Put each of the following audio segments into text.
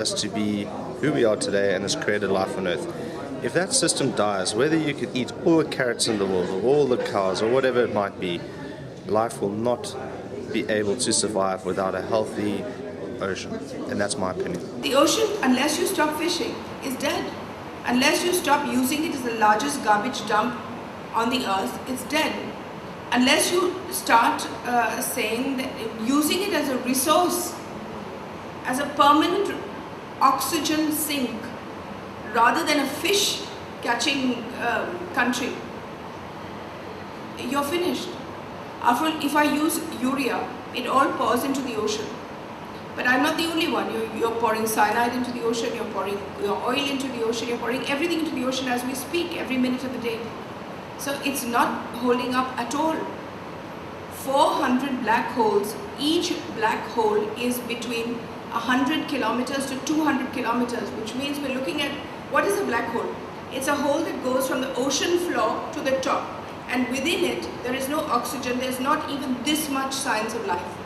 us to be who we are today and has created life on Earth. If that system dies, whether you could eat all the carrots in the world or all the cows or whatever it might be, life will not be able to survive without a healthy ocean. And that's my opinion. The ocean, unless you stop fishing, is dead. Unless you stop using it as the largest garbage dump on the earth, it's dead. Unless you start saying that using it as a resource, as a permanent oxygen sink, rather than a fish catching country, you're finished. After all, if I use urea, it all pours into the ocean. But I'm not the only one. You're pouring cyanide into the ocean, you're pouring your oil into the ocean, you're pouring everything into the ocean as we speak, every minute of the day. So it's not holding up at all. 400 black holes, each black hole is between 100 kilometers to 200 kilometers, which means we're looking at, what is a black hole? It's a hole that goes from the ocean floor to the top. And within it, there is no oxygen, there's not even this much signs of life.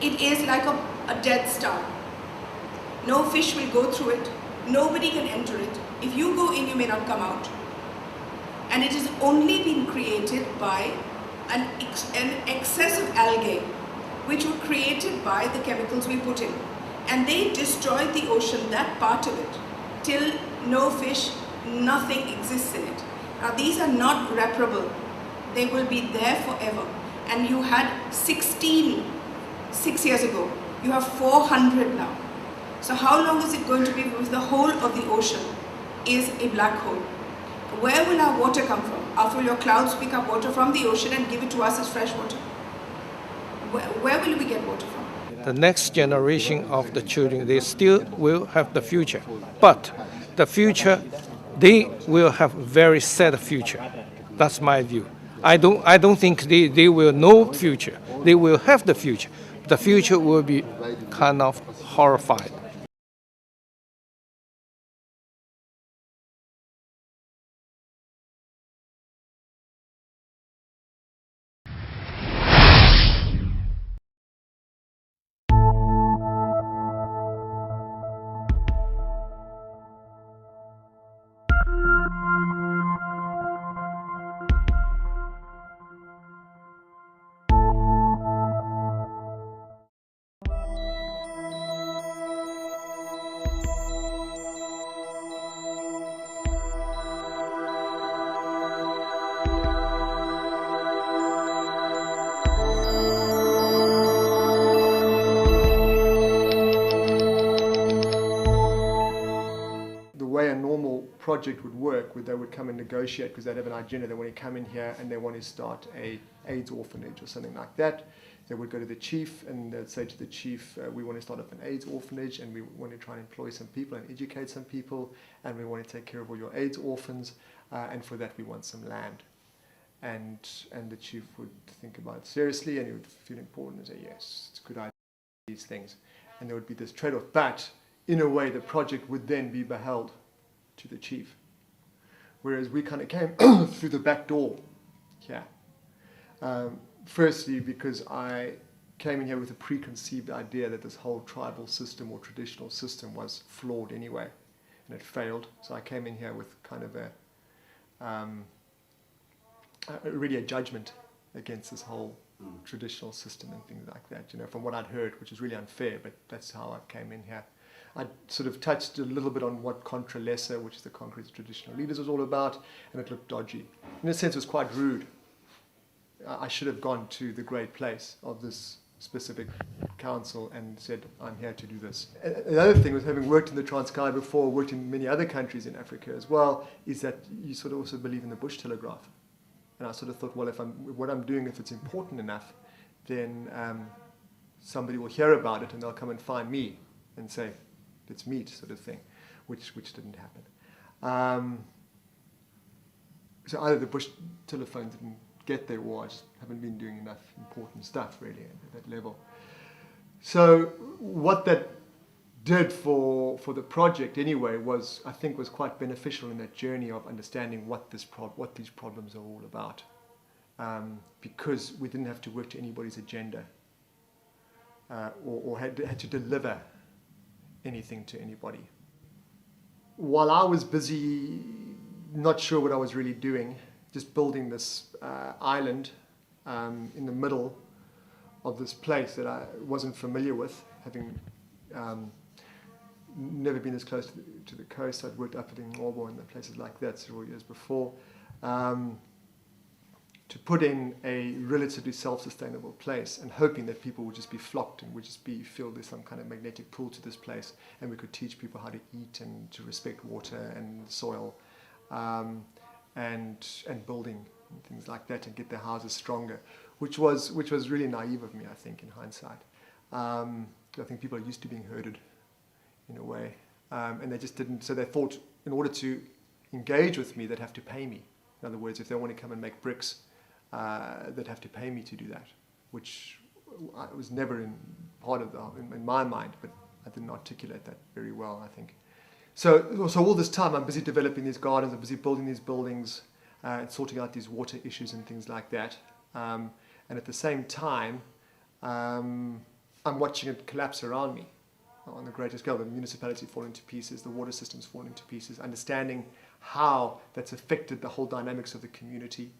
It is like a dead star. No fish will go through it, nobody can enter it. If you go in, you may not come out. And it has only been created by an excess of algae, which were created by the chemicals we put in. And they destroyed the ocean, that part of it, till no fish, nothing exists in it. Now these are not reparable. They will be there forever. And you had 16 6 years ago. You have 400 now. So how long is it going to be if the whole of the ocean is a black hole? Where will our water come from? After all, your clouds pick up water from the ocean and give it to us as fresh water. Where will we get water from? The next generation of the children, they still will have the future. But the future, they will have very sad future. That's my view. I don't think they will know future. They will have the future. The future will be kind of horrified. A normal project would work, where they would come and negotiate because they'd have an agenda. They want to come in here and they want to start a AIDS orphanage or something like that. They would go to the chief and they'd say to the chief, we want to start up an AIDS orphanage and we want to try and employ some people and educate some people and we want to take care of all your AIDS orphans and for that we want some land. And the chief would think about it seriously and he would feel important and say, yes, it's a good idea, these things. And there would be this trade-off, but in a way the project would then be beheld to the chief. Whereas we kind of came through the back door here. Firstly, because I came in here with a preconceived idea that this whole tribal system or traditional system was flawed anyway, and it failed. So I came in here with kind of really a judgment against this whole traditional system and things like that, you know, from what I'd heard, which is really unfair, but that's how I came in here. I sort of touched a little bit on what Contra Lesser, which is the Concrete Traditional Leaders, was all about, and it looked dodgy. In a sense, it was quite rude. I should have gone to the great place of this specific council and said, I'm here to do this. Another thing was, having worked in the Transkei before, worked in many other countries in Africa as well, is that you sort of also believe in the bush telegraph. And I sort of thought, well, what I'm doing, if it's important enough, then somebody will hear about it and they'll come and find me and say, let's meet, sort of thing, which didn't happen. So either the bush telephone didn't get there, or I just haven't been doing enough important stuff really at that level. So what that did for the project anyway was, I think, was quite beneficial in that journey of understanding what these problems are all about, because we didn't have to work to anybody's agenda or had to deliver anything to anybody. While I was busy, not sure what I was really doing, just building this island in the middle of this place that I wasn't familiar with, having never been as close to the coast. I'd worked up in Ngcobo and places like that several years before. To put in a relatively self-sustainable place and hoping that people would just be flocked and would just feel there's some kind of magnetic pull to this place, and we could teach people how to eat and to respect water and soil, and building and things like that, and get their houses stronger, which was really naive of me, I think, in hindsight. I think people are used to being herded in a way, and they just didn't. So they thought in order to engage with me, they'd have to pay me. In other words, if they want to come and make bricks, they'd have to pay me to do that, which was never in my mind, but I didn't articulate that very well, I think. So all this time I'm busy developing these gardens, I'm busy building these buildings, and sorting out these water issues and things like that. And at the same time, I'm watching it collapse around me on the greater scale. The municipality falling to pieces, the water systems falling to pieces, understanding how that's affected the whole dynamics of the community.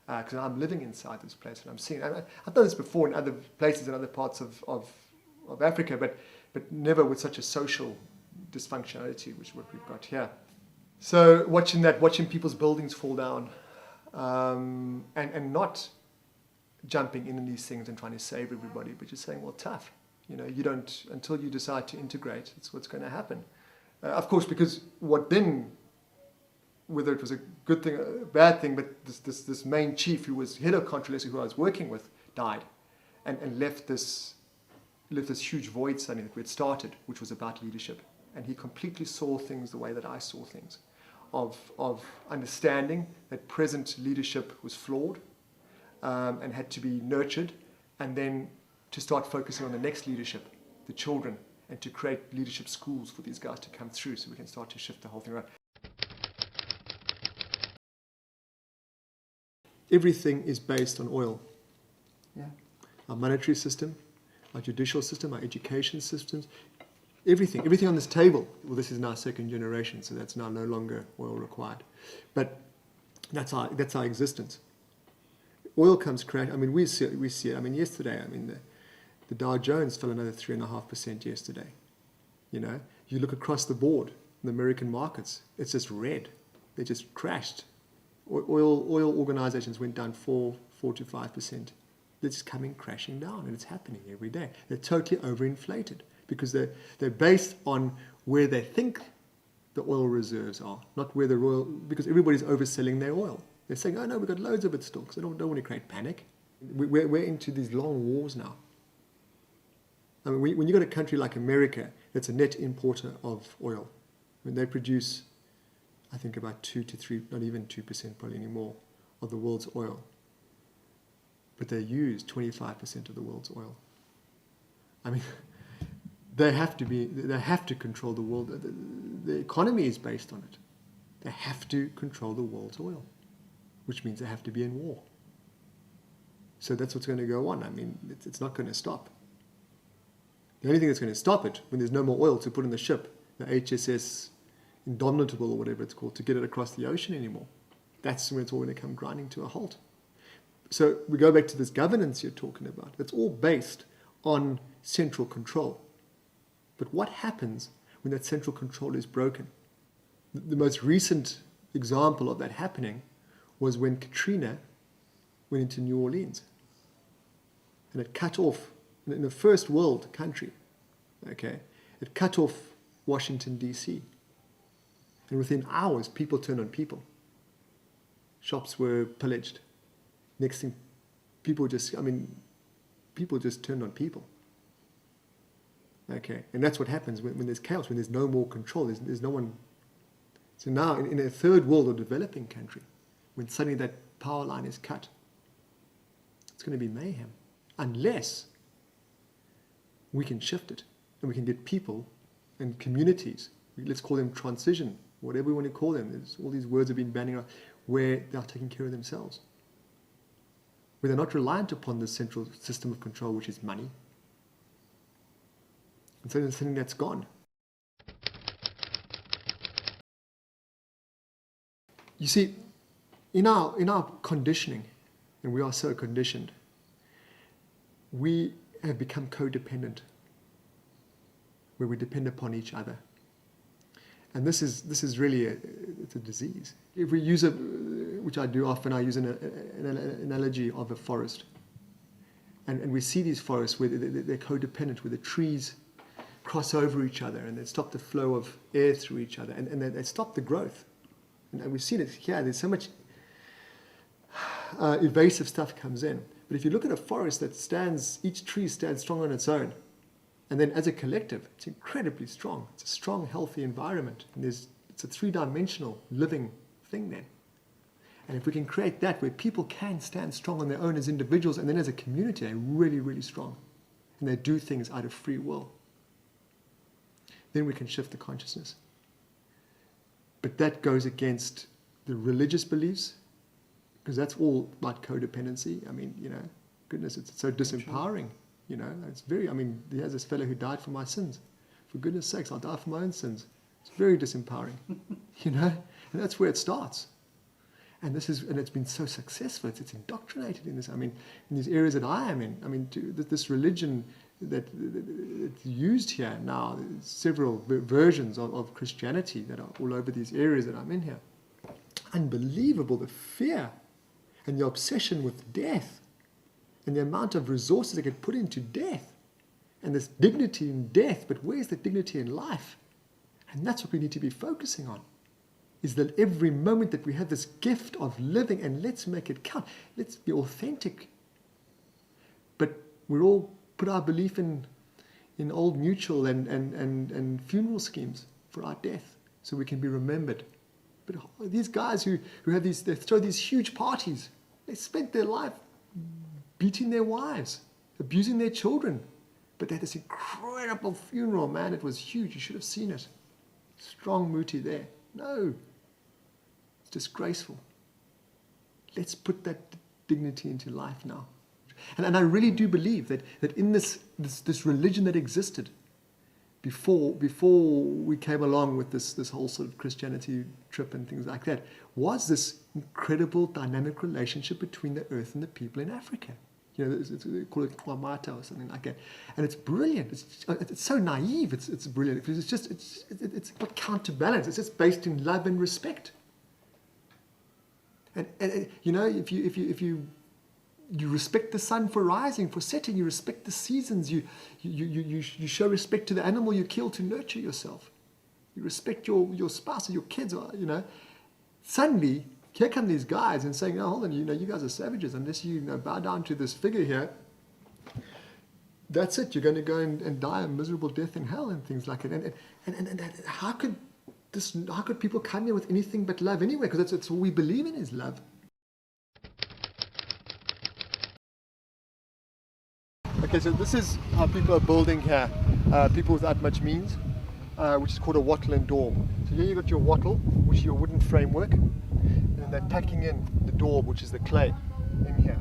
Because I'm living inside this place and I'm seeing. I've done this before in other places in other parts of Africa, but never with such a social dysfunctionality, which is what we've got here. So watching people's buildings fall down, and not jumping in these things and trying to save everybody, but just saying, well, tough. You know, you don't, until you decide to integrate, it's what's going to happen. Of course, because what then, whether it was a good thing or a bad thing, but this main chief who was head of Controlesa, who I was working with, died, and left this huge void suddenly that we had started, which was about leadership. And he completely saw things the way that I saw things, of understanding that present leadership was flawed, and had to be nurtured, and then to start focusing on the next leadership, the children, and to create leadership schools for these guys to come through so we can start to shift the whole thing around. Everything is based on oil. Yeah. Our monetary system, our judicial system, our education systems, everything on this table. Well, this is now second generation, so that's now no longer oil required. But that's our existence. Oil comes crash. I mean, we see it. I mean, yesterday, the Dow Jones fell another 3.5% yesterday. You know, you look across the board, the American markets, it's just red. They just crashed. Oil organizations went down 4 to 5%. They're just coming crashing down, and it's happening every day. They're totally overinflated because they're based on where they think the oil reserves are, not where the oil, because everybody's overselling their oil. They're saying, oh no, we've got loads of it still, because they don't want to create panic. We're into these long wars now. I mean, when you've got a country like America that's a net importer of oil, when they produce, I think about 2 to 3, not even 2% probably anymore, of the world's oil. But they use 25% of the world's oil. I mean, they have to control the world. The economy is based on it. They have to control the world's oil, which means they have to be in war. So that's what's going to go on. I mean, it's not going to stop. The only thing that's going to stop it, when there's no more oil to put in the ship, the HSS Indomitable or whatever it's called, to get it across the ocean anymore, that's when it's all going to come grinding to a halt. So we go back to this governance you're talking about. It's all based on central control. But what happens when that central control is broken? The most recent example of that happening was when Katrina went into New Orleans. And it cut off, in a first world country, okay, it cut off Washington, D.C. And within hours, people turned on people. Shops were pillaged. Next thing, people just turned on people. Okay, and that's what happens when there's chaos, when there's no more control, there's no one. So now, in a third world or developing country, when suddenly that power line is cut, it's going to be mayhem. Unless we can shift it, and we can get people and communities, let's call them transition, whatever we want to call them, all these words have been banning around, where they're taking care of themselves. Where they're not reliant upon the central system of control, which is money. And so there's something that's gone. You see, in our conditioning, and we are so conditioned, we have become codependent, where we depend upon each other. And this is really it's a disease. If we use which I do often, I use an analogy of a forest. And we see these forests where they're codependent, where the trees cross over each other and they stop the flow of air through each other, and they stop the growth. And we've seen it here. There's so much evasive stuff comes in. But if you look at a forest that stands, each tree stands strong on its own, and then as a collective, it's incredibly strong. It's a strong, healthy environment. And it's a three-dimensional living thing then. And if we can create that where people can stand strong on their own as individuals, and then as a community, they're really, really strong. And they do things out of free will. Then we can shift the consciousness. But that goes against the religious beliefs, because that's all about codependency. I mean, goodness, it's so disempowering. It's very, there's this fellow who died for my sins. For goodness sakes, I'll die for my own sins. It's very disempowering, and that's where it starts. And it's been so successful. It's indoctrinated in this. In these areas that I am in. This religion that's used here now, several versions of Christianity that are all over these areas that I'm in here. Unbelievable, the fear and the obsession with death and the amount of resources that get put into death and this dignity in death. But where's the dignity in life? And that's what we need to be focusing on, is that every moment that we have this gift of living, and let's make it count. Let's be authentic. But we're all put our belief in old mutual and funeral schemes for our death so we can be remembered. But these guys who have they throw these huge parties. They spent their life beating their wives, abusing their children. But they had this incredible funeral, man. It was huge. You should have seen it. Strong Muti there. No. It's disgraceful. Let's put that dignity into life now. And I really do believe that in this religion that existed before we came along with this whole sort of Christianity trip and things like that, was this incredible dynamic relationship between the earth and the people in Africa. They call it Kwamata or something like that. And it's brilliant. It's so naive. It's brilliant. It's got counterbalance. It's just based in love and respect. And if you respect the sun for rising, for setting, you respect the seasons, you show respect to the animal you kill to nurture yourself. You respect your spouse or your kids, suddenly here come these guys and saying, "Oh, hold on, you guys are savages unless you bow down to this figure here. That's it. You're going to go and die a miserable death in hell," and things like it. And how could people come here with anything but love anyway? Because that's all we believe in is love. Okay, so this is how people are building here. People without much means, which is called a wattle and daub. So here you've got your wattle, which is your wooden framework, and then they're packing in the daub, which is the clay, in here.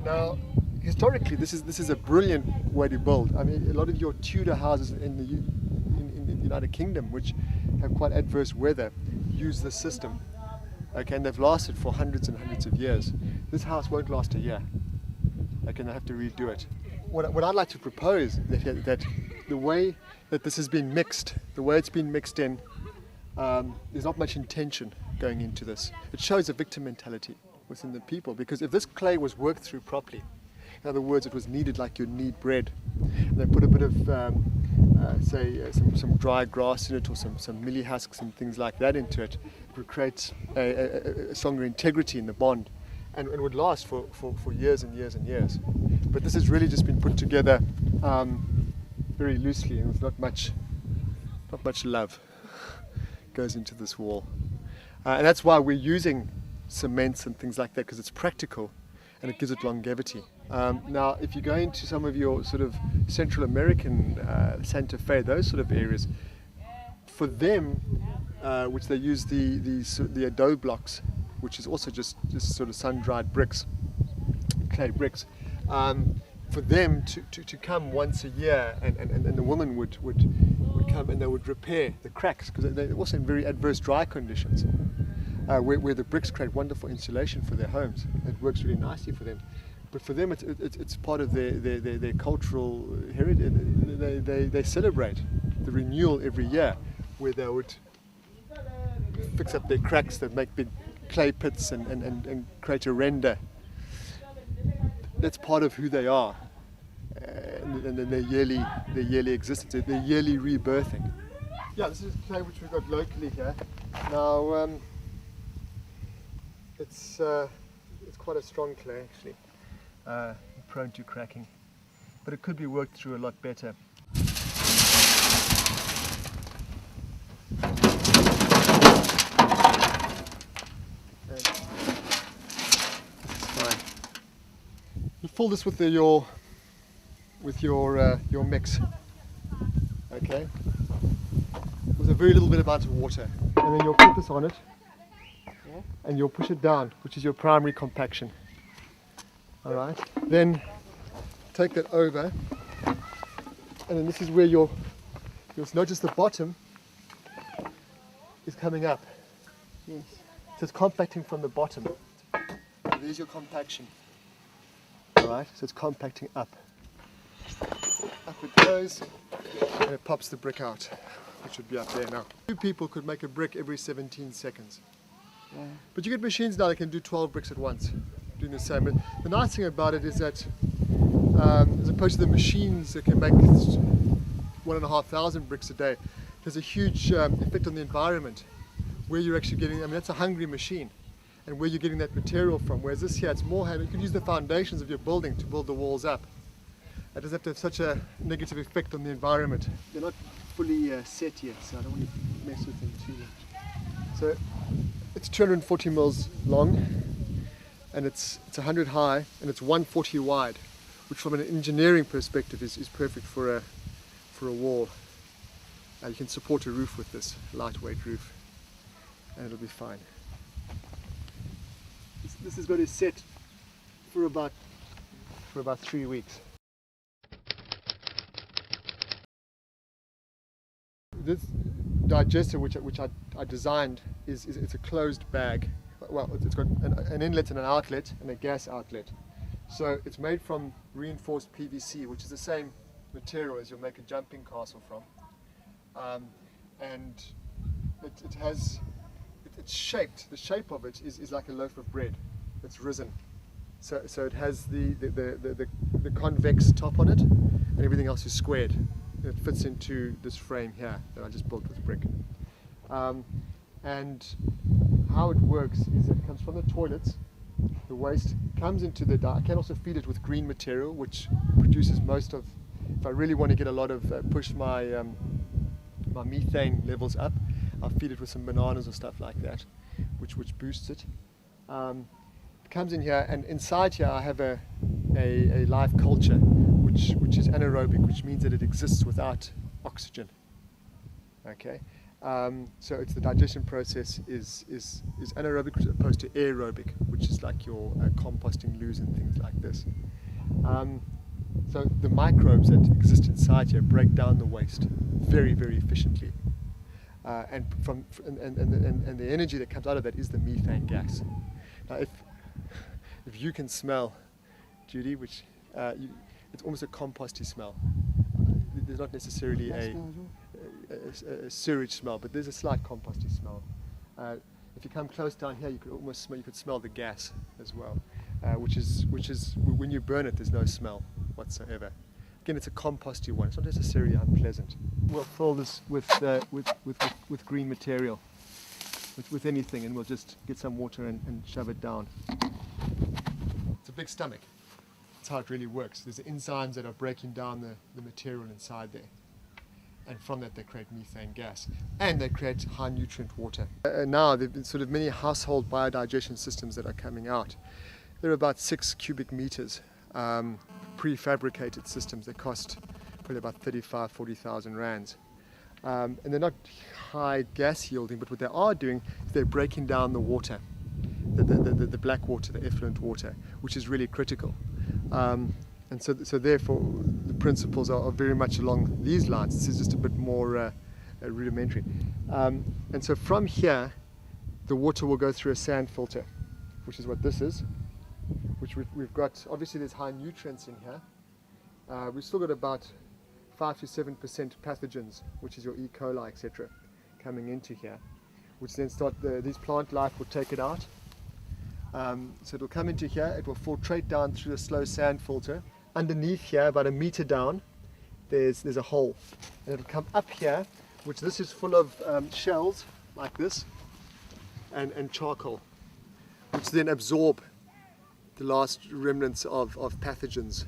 Now, historically, this is a brilliant way to build. A lot of your Tudor houses in the United Kingdom, which have quite adverse weather, use this system. Okay, and they've lasted for hundreds and hundreds of years. This house won't last a year. Okay, and they have to redo it. What I'd like to propose that the way that this has been mixed, the way it's been mixed in, there's not much intention going into this. It shows a victim mentality within the people, because if this clay was worked through properly, in other words, it was kneaded like you knead bread, and they put a bit of some dry grass in it, or some millie husks and things like that into it, it would create a stronger integrity in the bond, and it would last for years and years and years. But this has really just been put together very loosely, and with not much love goes into this wall. And that's why we're using cements and things like that, because it's practical and it gives it longevity. Now, if you go into some of your sort of Central American, Santa Fe, those sort of areas, for them, which they use the adobe blocks, which is also just sort of sun-dried bricks, clay bricks. For them to come once a year, and the woman would come and they would repair the cracks, because they're also in very adverse dry conditions. where the bricks create wonderful insulation for their homes. It works really nicely for them. But for them, it's part of their cultural heritage. They celebrate the renewal every year, where they would fix up their cracks, that make big clay pits and create a render. That's part of who they are, and their yearly existence, their yearly rebirthing. Yeah, this is clay which we've got locally here. Now, it's quite a strong clay actually, prone to cracking, but it could be worked through a lot better. You fill this with your mix, okay? With a very little bit amount of water, and then you'll put this on it, and you'll push it down, which is your primary compaction. All right. Then take that over, and then this is where you'll notice the bottom is coming up. Yes. So it's compacting from the bottom. There's your compaction. Alright, so it's compacting up. Up it goes, and it pops the brick out, which would be up there now. 2 people could make a brick every 17 seconds. Yeah. But you get machines now that can do 12 bricks at once, doing the same. But the nice thing about it is that, as opposed to the machines that can make 1,500 bricks a day, there's a huge effect on the environment, where you're actually getting, I mean, that's a hungry machine, and where you're getting that material from. Whereas this here, it's more, you can use the foundations of your building to build the walls up. It doesn't have to have such a negative effect on the environment. They're not fully set yet, so I don't want to mess with them too much. So it's 240 mils long, and it's 100 high, and it's 140 wide, which from an engineering perspective is perfect for a wall. You can support a roof with this, lightweight roof, and it'll be fine. This is going to set for about 3 weeks. This digester, which I designed, it's a closed bag. Well, it's got an inlet and an outlet and a gas outlet. So it's made from reinforced PVC, which is the same material as you'll make a jumping castle from. And it's shaped. The shape of it is like a loaf of bread. It's risen. So it has the convex top on it, and everything else is squared. It fits into this frame here that I just built with brick. And how it works is that it comes from the toilets. The waste comes into the I can also feed it with green material, which produces most of. If I really want to get a lot of push my my methane levels up, I'll feed it with some bananas or stuff like that, which boosts it. It comes in here, and inside here I have a live culture, which is anaerobic, which means that it exists without oxygen. Okay, so it's the digestion process is anaerobic as opposed to aerobic, which is like your composting loos and things like this. So the microbes that exist inside here break down the waste very, very efficiently, and the energy that comes out of that is the methane gas. Now, if you can smell, Judy, which it's almost a composty smell. There's not necessarily a sewage smell, but there's a slight composty smell. If you come close down here, you could smell the gas as well, which is when you burn it, there's no smell whatsoever. Again, it's a composty one. It's not necessarily unpleasant. We'll fill this with green material, with anything, and we'll just get some water and shove it down. It's a big stomach. That's how it really works. There's enzymes that are breaking down the material inside there, and from that they create methane gas, and they create high nutrient water. Now there have been sort of many household biodigestion systems that are coming out. They're about 6 cubic meters, prefabricated systems that cost probably about 40,000 rands. And they're not high gas yielding, but what they are doing is they're breaking down the water, the black water, the effluent water, which is really critical. And so therefore the principles are very much along these lines. This is just a bit more rudimentary. And so from here the water will go through a sand filter, which is what this is, which we've got. Obviously there's high nutrients in here. We've still got about 5 to 7% pathogens, which is your E. coli, etc., coming into here, which then these plant life will take it out. So it'll come into here, it will filtrate down through a slow sand filter. Underneath here, about 1 meter down, there's a hole, and it'll come up here, which this is full of shells like this, and charcoal, which then absorb the last remnants of pathogens.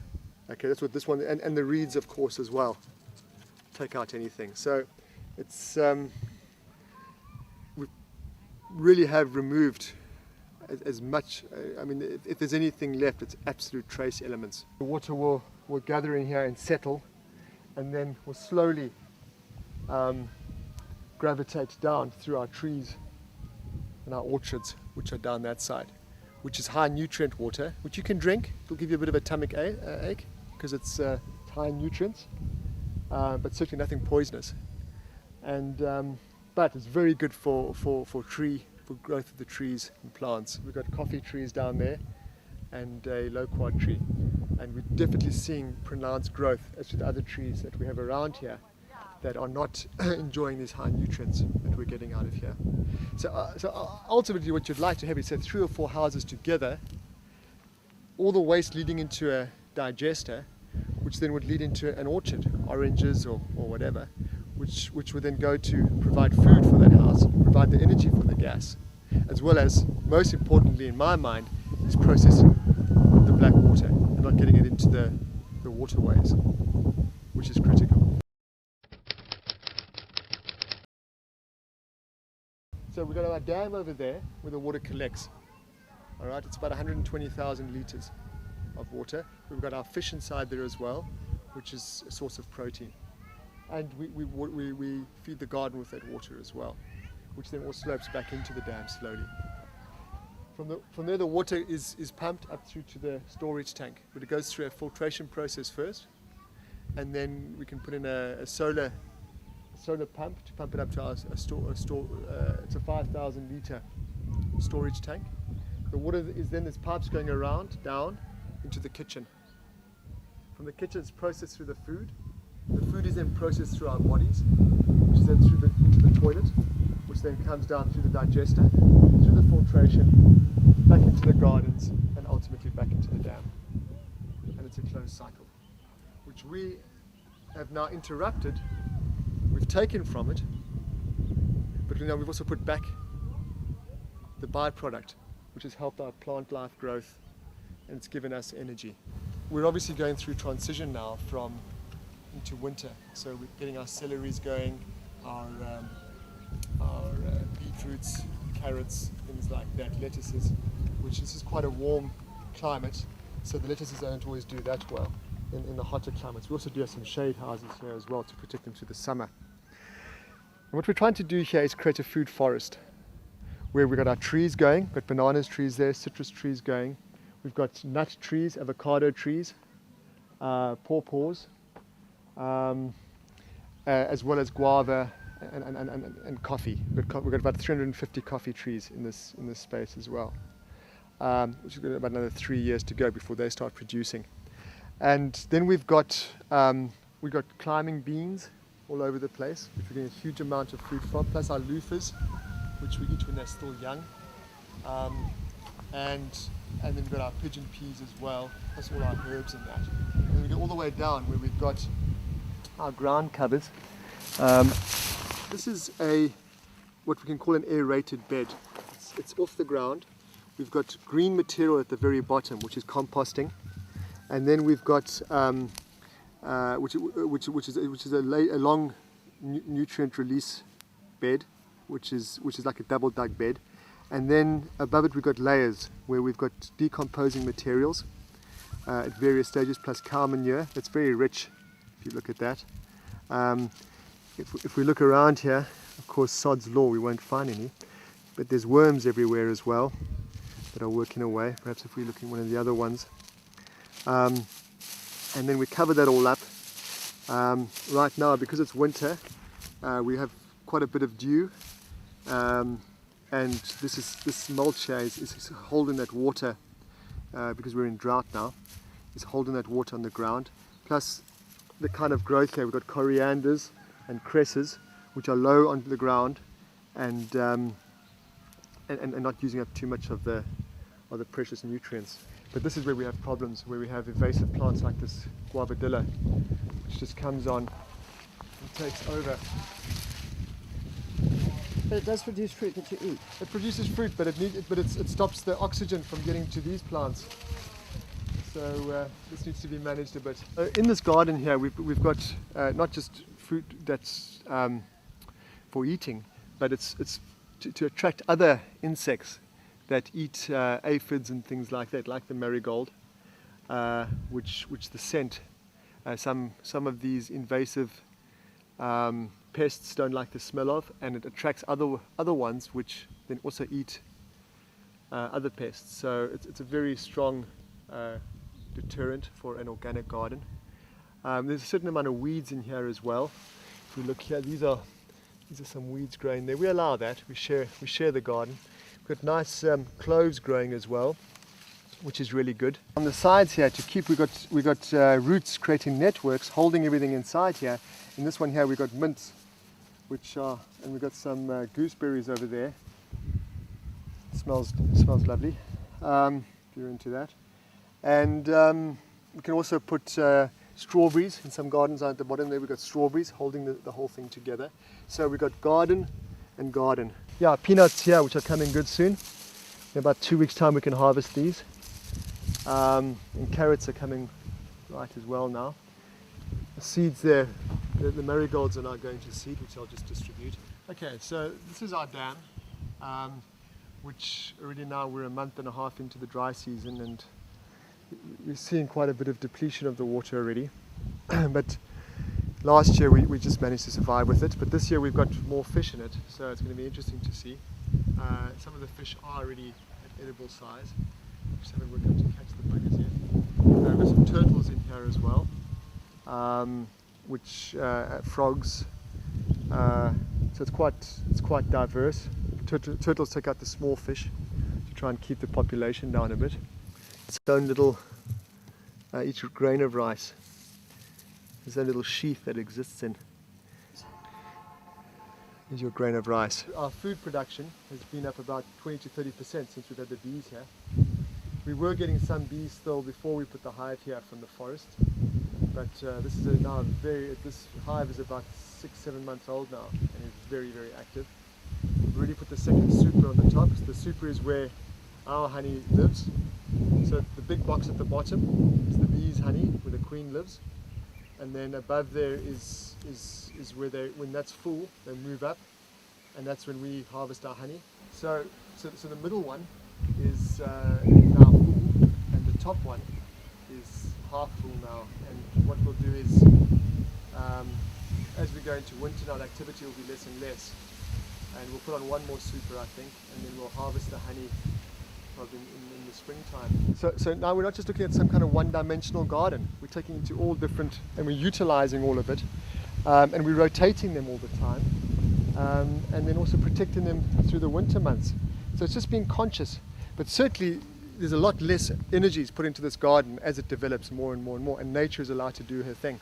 Okay, that's what this one, and the reeds, of course, as well, take out anything. So it's we really have removed as much. I mean, if there's anything left, it's absolute trace elements. The water will gather in here and settle, and then will slowly gravitate down through our trees and our orchards, which are down that side, which is high nutrient water, which you can drink. It'll give you a bit of a stomach ache because it's high in nutrients, but certainly nothing poisonous. And but it's very good for growth of the trees and plants. We've got coffee trees down there and a loquat tree, and we're definitely seeing pronounced growth as to the other trees that we have around here that are not enjoying these high nutrients that we're getting out of here. So ultimately what you'd like to have is, say, 3 or 4 houses together, all the waste leading into a digester, which then would lead into an orchard, oranges or whatever, which would then go to provide food for that house, provide the energy for the gas, as well as, most importantly in my mind, is processing the black water and not getting it into the waterways, which is critical. So we've got our dam over there where the water collects. All right, it's about 120,000 litres of water. We've got our fish inside there as well, which is a source of protein. And we feed the garden with that water as well, which then all slopes back into the dam slowly. From there the water is pumped up through to the storage tank, but it goes through a filtration process first, and then we can put in a solar pump to pump it up to it's a 5,000 litre storage tank. The water is then, there's pipes going around down into the kitchen. From the kitchen it's processed through the food. The food is then processed through our bodies, which is then into the toilet, which then comes down through the digester, through the filtration, back into the gardens, and ultimately back into the dam. And it's a closed cycle, which we have now interrupted. We've taken from it, but now we've also put back the byproduct, which has helped our plant life growth, and it's given us energy. We're obviously going through transition now into winter, so we're getting our celeries going, our beetroots, carrots, things like that, lettuces, which this is quite a warm climate, so the lettuces don't always do that well in the hotter climates. We also do have some shade houses here as well to protect them through the summer. And what we're trying to do here is create a food forest where we've got our trees going, we've got bananas trees there, citrus trees going, we've got nut trees, avocado trees, pawpaws, as well as guava and coffee. We've got about 350 coffee trees in this space as well, which is got about another 3 years to go before they start producing. And then we've got climbing beans all over the place, which we're getting a huge amount of food from, plus our loofahs, which we eat when they're still young. And then we've got our pigeon peas as well, plus all our herbs and that. And then we go all the way down where we've got our ground covers. This is what we can call an aerated bed. It's off the ground. We've got green material at the very bottom, which is composting, and then we've got which is a long nutrient release bed, which is like a double dug bed, and then above it we've got layers where we've got decomposing materials at various stages, plus cow manure. That's very rich if you look at that. If we look around here, of course, sod's law, we won't find any, but there's worms everywhere as well that are working away. Perhaps if we look in one of the other ones. And then we cover that all up. Right now, because it's winter, we have quite a bit of dew, and and this mulch here is holding that water because we're in drought now. Is holding that water on the ground. Plus the kind of growth here, we've got corianders and cresses which are low onto the ground and not using up too much of the precious nutrients. But this is where we have problems, where we have invasive plants like this guavadilla, which just comes on and takes over. But it does produce fruit that you eat. It produces fruit, but it stops the oxygen from getting to these plants. So this needs to be managed a bit. In this garden here, we've got not just fruit that's for eating, but it's to attract other insects that eat aphids and things like that, like the marigold, which the scent. Some of these invasive pests don't like the smell of, and it attracts other ones which then also eat other pests. So it's a very strong deterrent for an organic garden. There's a certain amount of weeds in here as well. If we look here, these are some weeds growing there. We allow that. We share the garden. We've got nice cloves growing as well, which is really good. On the sides here, we got roots creating networks, holding everything inside here. In this one here, we've got mints, and we've got some gooseberries over there. It smells lovely. If you're into that. And we can also put strawberries in some gardens. At the bottom there we've got strawberries holding the whole thing together. So we've got garden and garden. Yeah, peanuts here which are coming good soon. In about 2 weeks time we can harvest these. And carrots are coming right as well now. The seeds there, the marigolds are now going to seed, which I'll just distribute. Okay, so this is our dam, which already now we're a month and a half into the dry season, and we're seeing quite a bit of depletion of the water already. But last year we just managed to survive with it, but this year we've got more fish in it, so it's going to be interesting to see. Some of the fish are already at edible size. Just haven't worked out to catch the buggers yet. There's some turtles in here as well, frogs. So it's quite diverse. Turtles take out the small fish to try and keep the population down a bit. Its own little, each grain of rice, there's a little sheath that exists in. Here's your grain of rice. Our food production has been up about 20 to 30% since we've had the bees here. We were getting some bees still before we put the hive here from the forest, but this hive is about 6-7 months old now and is very, very active. We've already put the second super on the top. So the super is where our honey lives. So the big box at the bottom is the bees' honey, where the queen lives, and then above there is where when that's full, they move up, and that's when we harvest our honey. So the middle one is now full, and the top one is half full now. And what we'll do is, as we go into winter, now the activity will be less and less, and we'll put on one more super, I think, and then we'll harvest the honey probably in the springtime. So now we're not just looking at some kind of one-dimensional garden. We're taking it to all different, and we're utilizing all of it, and we're rotating them all the time, and then also protecting them through the winter months. So it's just being conscious, but certainly there's a lot less energy is put into this garden as it develops more and more and more, and nature is allowed to do her thing,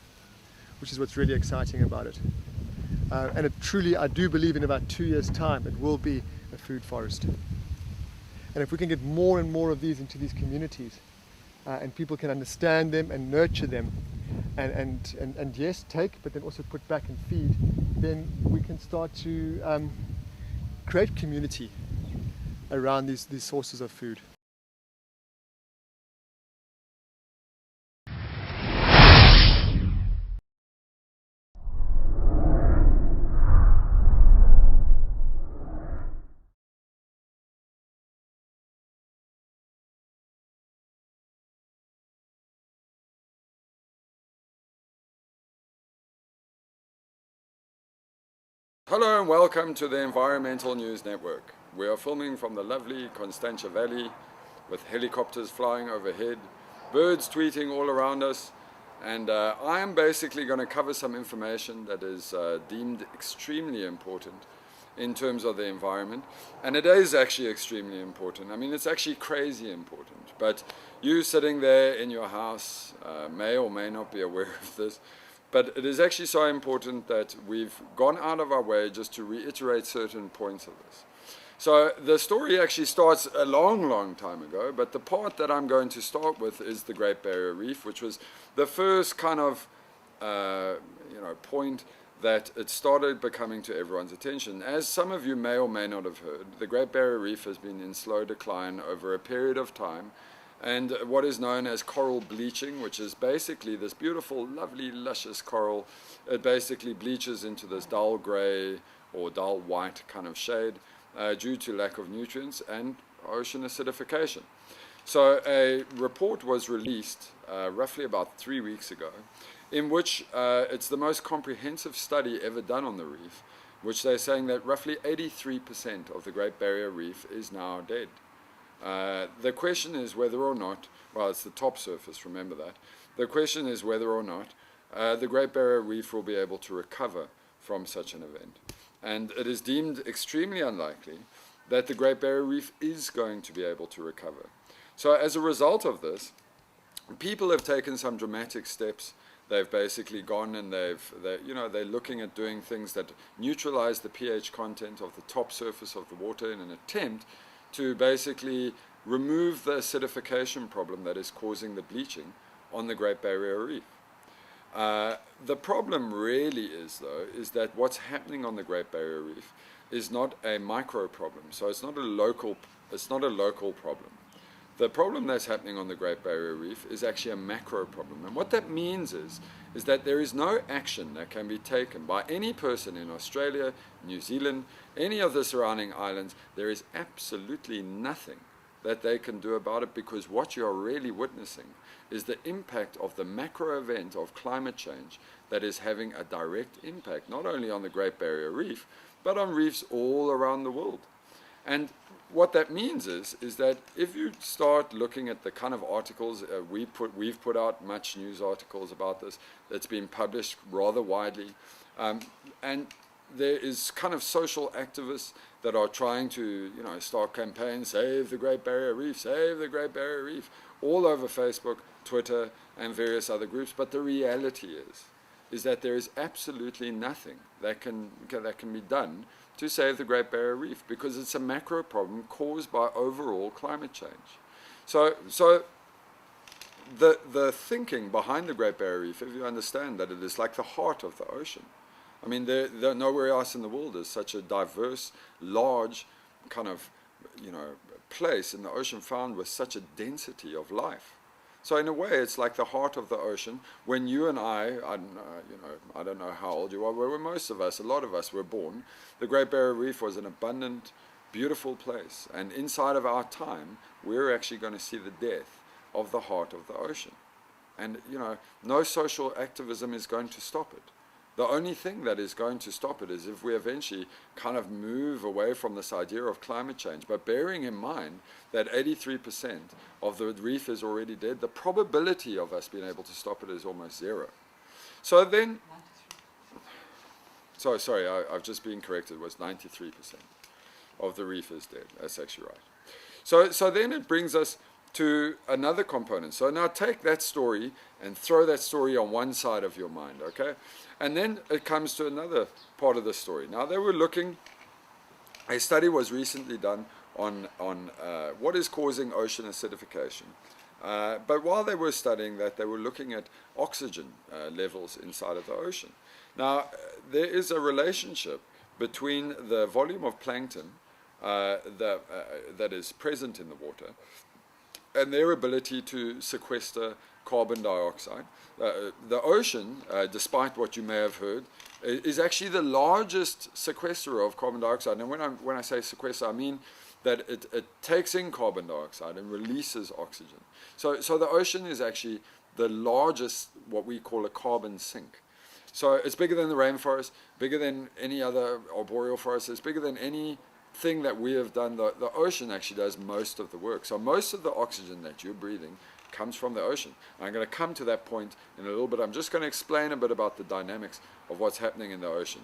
which is what's really exciting about it. And it truly, I do believe in about 2 years' time, it will be a food forest. And if we can get more and more of these into these communities, and people can understand them and nurture them, and yes, take, but then also put back and feed, then we can start to create community around these sources of food. Hello and welcome to the Environmental News Network. We are filming from the lovely Constantia Valley with helicopters flying overhead, birds tweeting all around us, and I am basically going to cover some information that is deemed extremely important in terms of the environment. And it is actually extremely important. I mean, it's actually crazy important. But you sitting there in your house may or may not be aware of this. But it is actually so important that we've gone out of our way just to reiterate certain points of this. So the story actually starts a long, long time ago, but the part that I'm going to start with is the Great Barrier Reef, which was the first kind of point that it started becoming to everyone's attention. As some of you may or may not have heard, the Great Barrier Reef has been in slow decline over a period of time, and what is known as coral bleaching, which is basically this beautiful, lovely, luscious coral, it basically bleaches into this dull gray or dull white kind of shade due to lack of nutrients and ocean acidification. So a report was released roughly about 3 weeks ago, in which it's the most comprehensive study ever done on the reef, which they're saying that roughly 83% of the Great Barrier Reef is now dead. The question is whether or not, well, it's the top surface, remember that. The question is whether or not the Great Barrier Reef will be able to recover from such an event. And it is deemed extremely unlikely that the Great Barrier Reef is going to be able to recover. So as a result of this, people have taken some dramatic steps. They've basically gone and they're looking at doing things that neutralize the pH content of the top surface of the water in an attempt to basically remove the acidification problem that is causing the bleaching on the Great Barrier Reef. The problem really is, though, is that what's happening on the Great Barrier Reef is not a micro problem. So it's not a local problem. The problem that's happening on the Great Barrier Reef is actually a macro problem. And what that means is that there is no action that can be taken by any person in Australia, New Zealand, any of the surrounding islands. There is absolutely nothing that they can do about it, because what you're really witnessing is the impact of the macro event of climate change that is having a direct impact not only on the Great Barrier Reef, but on reefs all around the world. And what that means is that if you start looking at the kind of articles we've put out much news articles about this that's been published rather widely, and there is kind of social activists that are trying to start campaigns, save the Great Barrier Reef, save the Great Barrier Reef, all over Facebook, Twitter, and various other groups. But the reality is that there is absolutely nothing that can be done to save the Great Barrier Reef, because it's a macro problem caused by overall climate change. So the thinking behind the Great Barrier Reef, if you understand that it is like the heart of the ocean. I mean, there nowhere else in the world is such a diverse, large kind of place in the ocean found with such a density of life. So in a way, it's like the heart of the ocean. When you and I don't know how old you are, but when most of us, a lot of us were born, the Great Barrier Reef was an abundant, beautiful place. And inside of our time, we're actually going to see the death of the heart of the ocean. And, no social activism is going to stop it. The only thing that is going to stop it is if we eventually kind of move away from this idea of climate change. But bearing in mind that 83% of the reef is already dead, the probability of us being able to stop it is almost zero. So then, sorry, I've just been corrected, it was 93% of the reef is dead. That's actually right. So then it brings us to another component. So now take that story and throw that story on one side of your mind, okay? And then it comes to another part of the story. Now they were looking, a study was recently done on what is causing ocean acidification. But while they were studying that, they were looking at oxygen levels inside of the ocean. Now there is a relationship between the volume of plankton that is present in the water and their ability to sequester carbon dioxide. The ocean, despite what you may have heard, is actually the largest sequesterer of carbon dioxide. And when I say sequester, I mean that it takes in carbon dioxide and releases oxygen. So the ocean is actually the largest, what we call a carbon sink. So it's bigger than the rainforest, bigger than any other arboreal forest, it's bigger than any thing that we have done. The ocean actually does most of the work. So most of the oxygen that you're breathing comes from the ocean. And I'm going to come to that point in a little bit. I'm just going to explain a bit about the dynamics of what's happening in the ocean.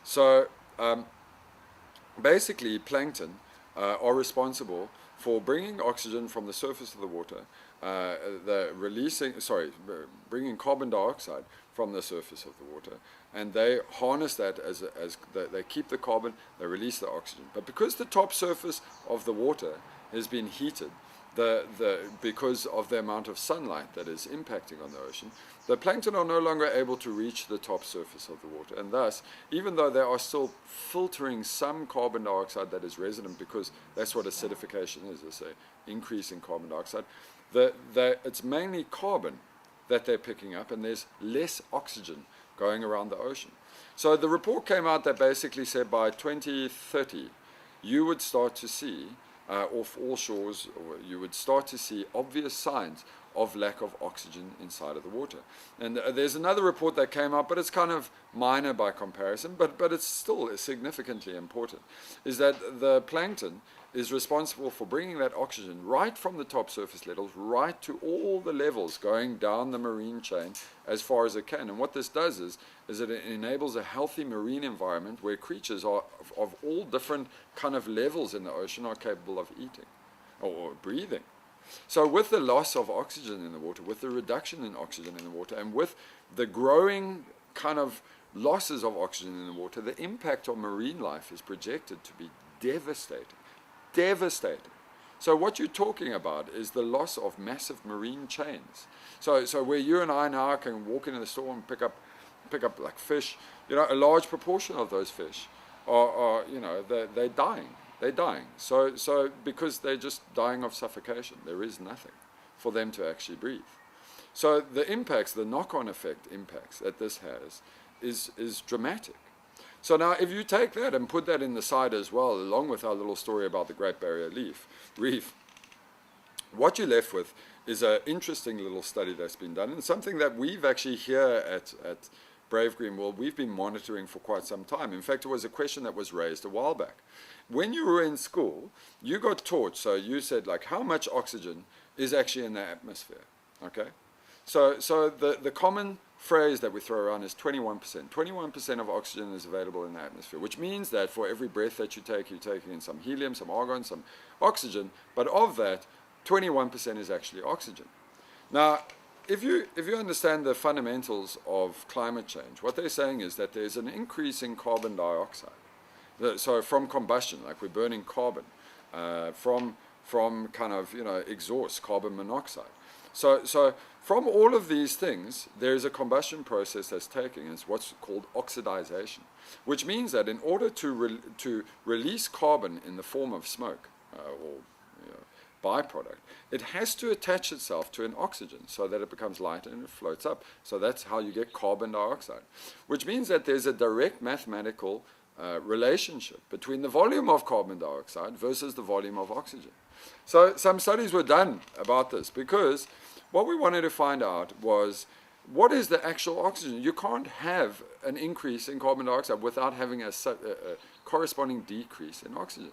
So basically plankton are responsible for bringing oxygen from the surface of the water, bringing carbon dioxide from the surface of the water, and they harness that as they keep the carbon, they release the oxygen. But because the top surface of the water has been heated, because of the amount of sunlight that is impacting on the ocean, the plankton are no longer able to reach the top surface of the water, and thus, even though they are still filtering some carbon dioxide that is resident, because that's what acidification is, it's an increase in carbon dioxide, it's mainly carbon that they're picking up, and there's less oxygen going around the ocean. So the report came out that basically said by 2030, you would start to see off all shores, or you would start to see obvious signs of lack of oxygen inside of the water. And there's another report that came out, but it's kind of minor by comparison, but it's still significantly important, is that the plankton is responsible for bringing that oxygen right from the top surface levels right to all the levels going down the marine chain as far as it can. And what this does is that it enables a healthy marine environment where creatures are of all different kind of levels in the ocean are capable of eating or breathing. So with the loss of oxygen in the water, with the reduction in oxygen in the water, and with the growing kind of losses of oxygen in the water, the impact on marine life is projected to be devastating. Devastating. So what you're talking about is the loss of massive marine chains. So where you and I now can walk into the store and pick up like fish, a large proportion of those fish are they're dying. They're dying. So because they're just dying of suffocation, there is nothing for them to actually breathe. So the impacts, the knock-on effect impacts that this has is dramatic. So now if you take that and put that in the side as well, along with our little story about the Great Barrier Reef, what you're left with is an interesting little study that's been done, and something that we've actually here at Brave Green World, we've been monitoring for quite some time. In fact, it was a question that was raised a while back. When you were in school, you got taught, so you said, like, how much oxygen is actually in the atmosphere, okay? So the common phrase that we throw around is 21%. 21% of oxygen is available in the atmosphere, which means that for every breath that you take, you're taking in some helium, some argon, some oxygen, but of that, 21% is actually oxygen. Now, if you understand the fundamentals of climate change, what they're saying is that there's an increase in carbon dioxide. So from combustion, like we're burning carbon, from kind of exhaust, carbon monoxide. So from all of these things, there is a combustion process that's taking. It's what's called oxidization, which means that in order to release carbon in the form of smoke or byproduct, it has to attach itself to an oxygen so that it becomes lighter and it floats up. So that's how you get carbon dioxide, which means that there's a direct mathematical relationship between the volume of carbon dioxide versus the volume of oxygen. So some studies were done about this, because what we wanted to find out was, what is the actual oxygen? You can't have an increase in carbon dioxide without having a corresponding decrease in oxygen.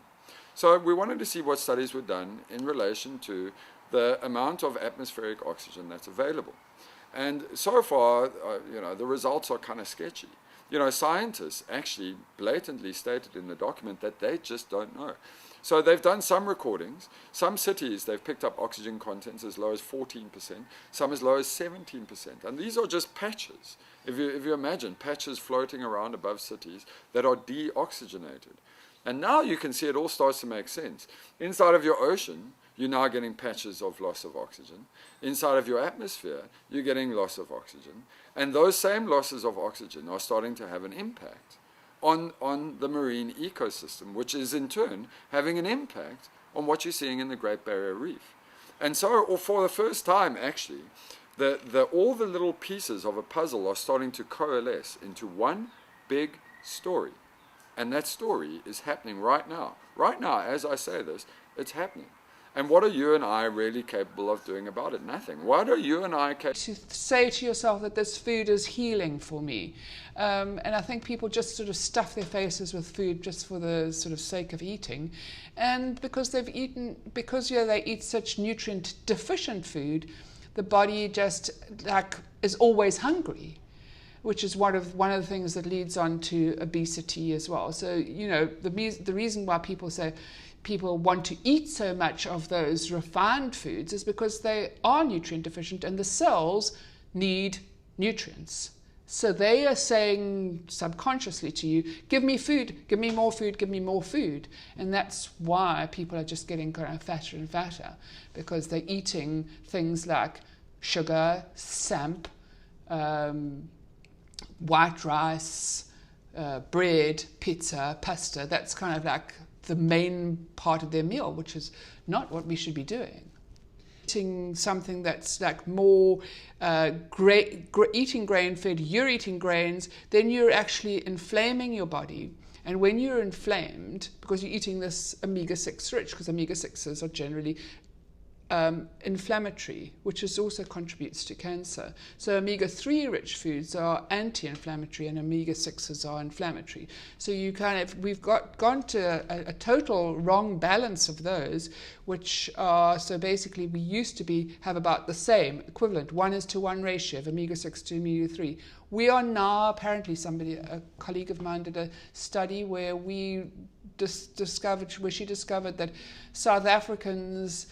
So we wanted to see what studies were done in relation to the amount of atmospheric oxygen that's available. And so far, the results are kind of sketchy. Scientists actually blatantly stated in the document that they just don't know. So they've done some recordings. Some cities, they've picked up oxygen contents as low as 14%, some as low as 17%. And these are just patches. If you imagine patches floating around above cities that are deoxygenated. And now you can see it all starts to make sense. Inside of your ocean, you're now getting patches of loss of oxygen. Inside of your atmosphere, you're getting loss of oxygen. And those same losses of oxygen are starting to have an impact on the marine ecosystem, which is in turn having an impact on what you're seeing in the Great Barrier Reef. And so, or for the first time actually, all the little pieces of a puzzle are starting to coalesce into one big story. And that story is happening right now. Right now, as I say this, it's happening. And what are you and I really capable of doing about it? Nothing. What are you and I capable to say to yourself that this food is healing for me? And I think people just sort of stuff their faces with food just for the sort of sake of eating. And because they eat such nutrient deficient food, the body just is always hungry. which is one of the things that leads on to obesity as well. So, you know, the reason why people say people want to eat so much of those refined foods is because they are nutrient deficient and the cells need nutrients. So they are saying subconsciously to you, give me food, give me more food, give me more food. And that's why people are just getting kind of fatter and fatter, because they're eating things like sugar, samp, white rice, bread, pizza, pasta. That's kind of like the main part of their meal, which is not what we should be doing. Eating something that's like more eating grain-fed, you're eating grains, then you're actually inflaming your body. And when you're inflamed, because you're eating this omega-6 rich, because omega-6s are generally inflammatory, which also contributes to cancer. So omega-3 rich foods are anti-inflammatory and omega-6s are inflammatory. So we've gone to a total wrong balance of those, which are, so basically we used to have about the same equivalent 1:1 ratio of omega-6 to omega-3. We are now, apparently a colleague of mine did a study where she discovered that South Africans